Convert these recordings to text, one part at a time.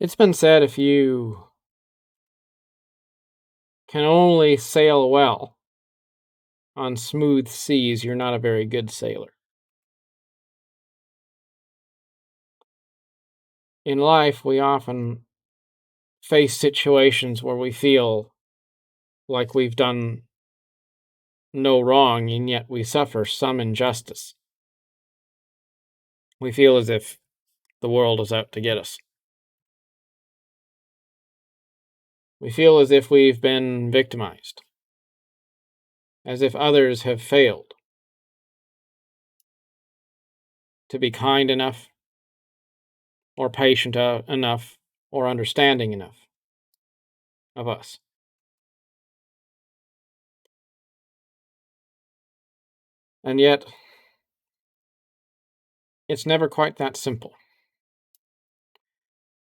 It's been said if you can only sail well on smooth seas, you're not a very good sailor. In life, we often face situations where we feel like we've done no wrong, and yet we suffer some injustice. We feel as if the world is out to get us. We feel as if we've been victimized, as if others have failed to be kind enough, or patient enough, or understanding enough of us. And yet, it's never quite that simple.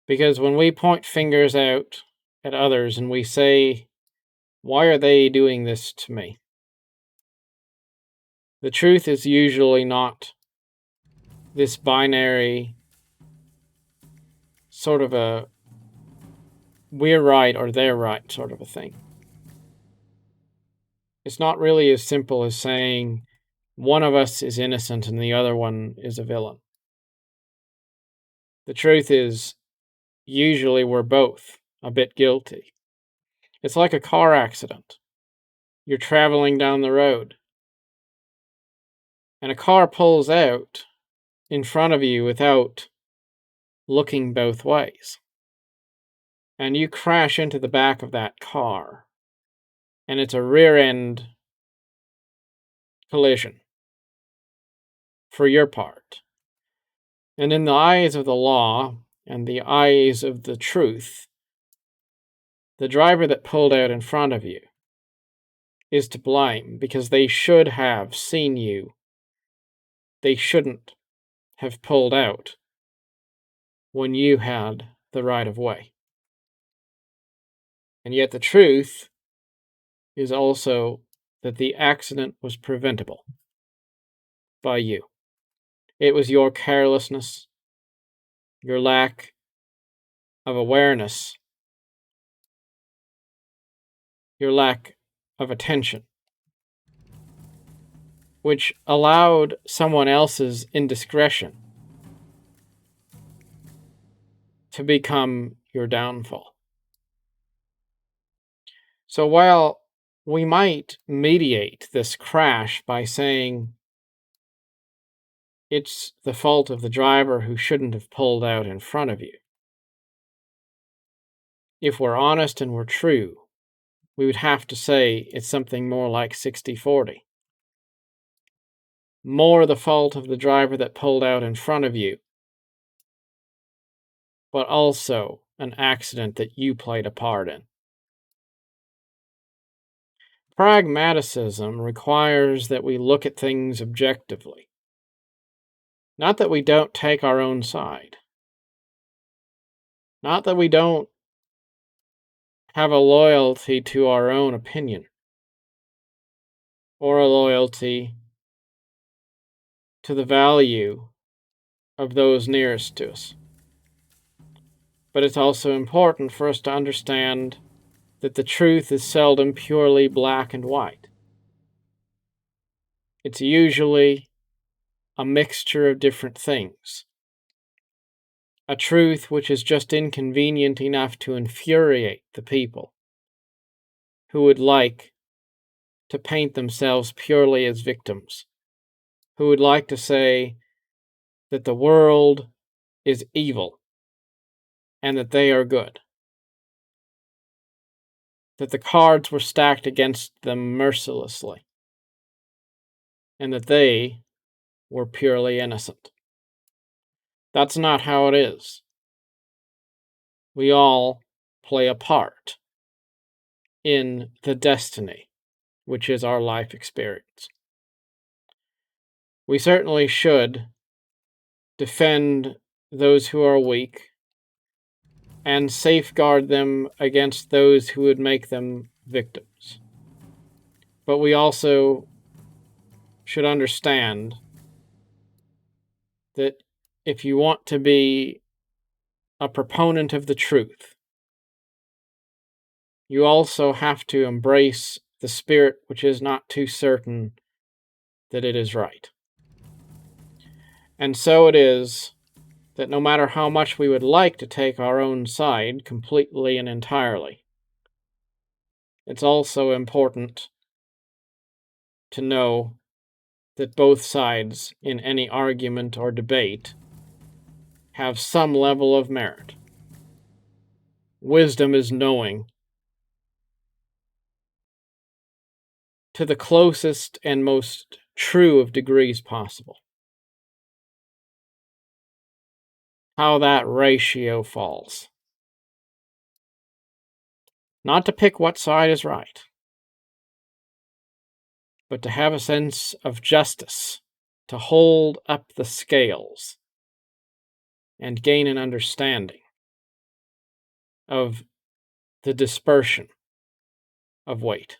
Because when we point fingers out at others and we say, why are they doing this to me? The truth is usually not this binary sort of a we're right or they're right sort of a thing. It's not really as simple as saying one of us is innocent and the other one is a villain. The truth is, usually we're both a bit guilty. It's like a car accident. You're traveling down the road, and a car pulls out in front of you without looking both ways. And you crash into the back of that car, and it's a rear end collision for your part. And in the eyes of the law and the eyes of the truth, the driver that pulled out in front of you is to blame because they should have seen you. They shouldn't have pulled out when you had the right of way. And yet the truth is also that the accident was preventable by you. It was your carelessness, your lack of awareness, your lack of attention, which allowed someone else's indiscretion to become your downfall. So while we might mediate this crash by saying it's the fault of the driver who shouldn't have pulled out in front of you, if we're honest and we're true, we would have to say it's something more like 60-40. More the fault of the driver that pulled out in front of you, but also an accident that you played a part in. Pragmaticism requires that we look at things objectively. Not that we don't take our own side. Not that we don't have a loyalty to our own opinion, or a loyalty to the value of those nearest to us. But it's also important for us to understand that the truth is seldom purely black and white. It's usually a mixture of different things. A truth which is just inconvenient enough to infuriate the people who would like to paint themselves purely as victims, who would like to say that the world is evil and that they are good, that the cards were stacked against them mercilessly, and that they were purely innocent. That's not how it is. We all play a part in the destiny, which is our life experience. We certainly should defend those who are weak and safeguard them against those who would make them victims. But we also should understand that if you want to be a proponent of the truth, you also have to embrace the spirit which is not too certain that it is right. And so it is that no matter how much we would like to take our own side completely and entirely, it's also important to know that both sides in any argument or debate have some level of merit. Wisdom is knowing to the closest and most true of degrees possible how that ratio falls. Not to pick what side is right, but to have a sense of justice, to hold up the scales and gain an understanding of the dispersion of weight.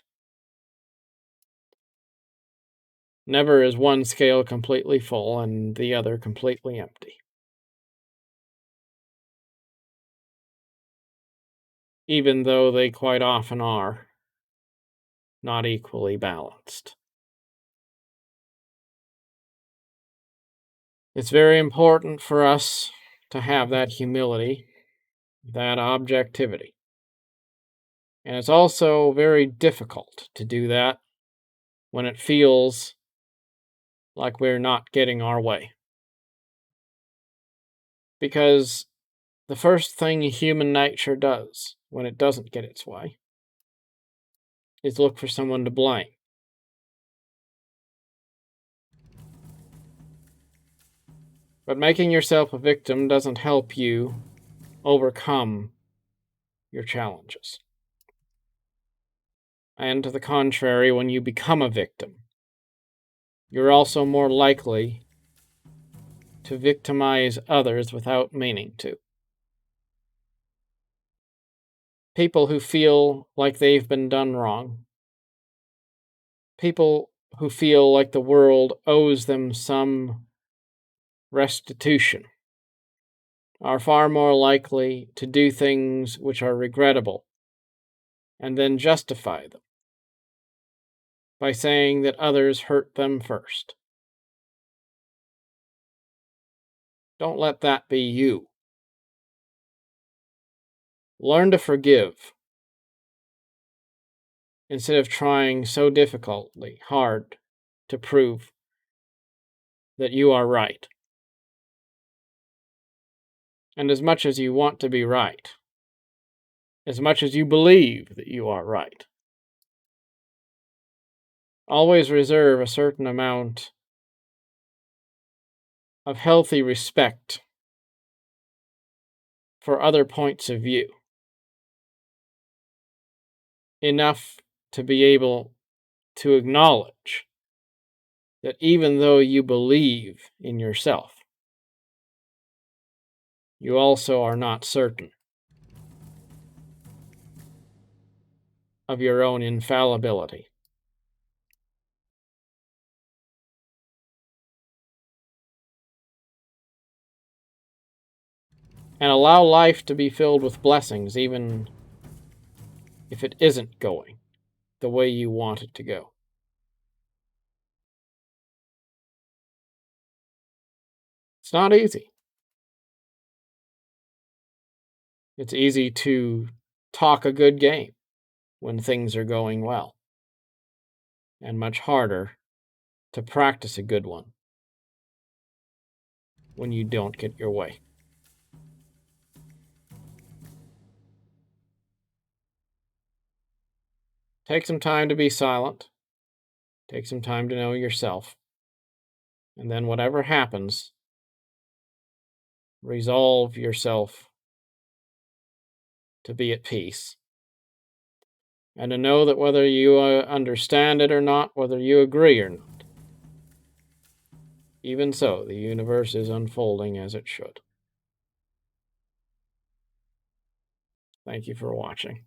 Never is one scale completely full and the other completely empty. Even though they quite often are not equally balanced. It's very important for us to have that humility, that objectivity. And it's also very difficult to do that when it feels like we're not getting our way. Because the first thing human nature does when it doesn't get its way is look for someone to blame. But making yourself a victim doesn't help you overcome your challenges. And to the contrary, when you become a victim, you're also more likely to victimize others without meaning to. People who feel like they've been done wrong. People who feel like the world owes them some restitution are far more likely to do things which are regrettable and then justify them by saying that others hurt them first. Don't let that be you. Learn to forgive instead of trying so difficultly hard to prove that you are right. And as much as you want to be right, as much as you believe that you are right, always reserve a certain amount of healthy respect for other points of view. Enough to be able to acknowledge that even though you believe in yourself, you also are not certain of your own infallibility. And allow life to be filled with blessings, even if it isn't going the way you want it to go. It's not easy. It's easy to talk a good game when things are going well, and much harder to practice a good one when you don't get your way. Take some time to be silent. Take some time to know yourself. And then whatever happens, resolve yourself to be at peace. And to know that whether you understand it or not, whether you agree or not, even so, the universe is unfolding as it should. Thank you for watching.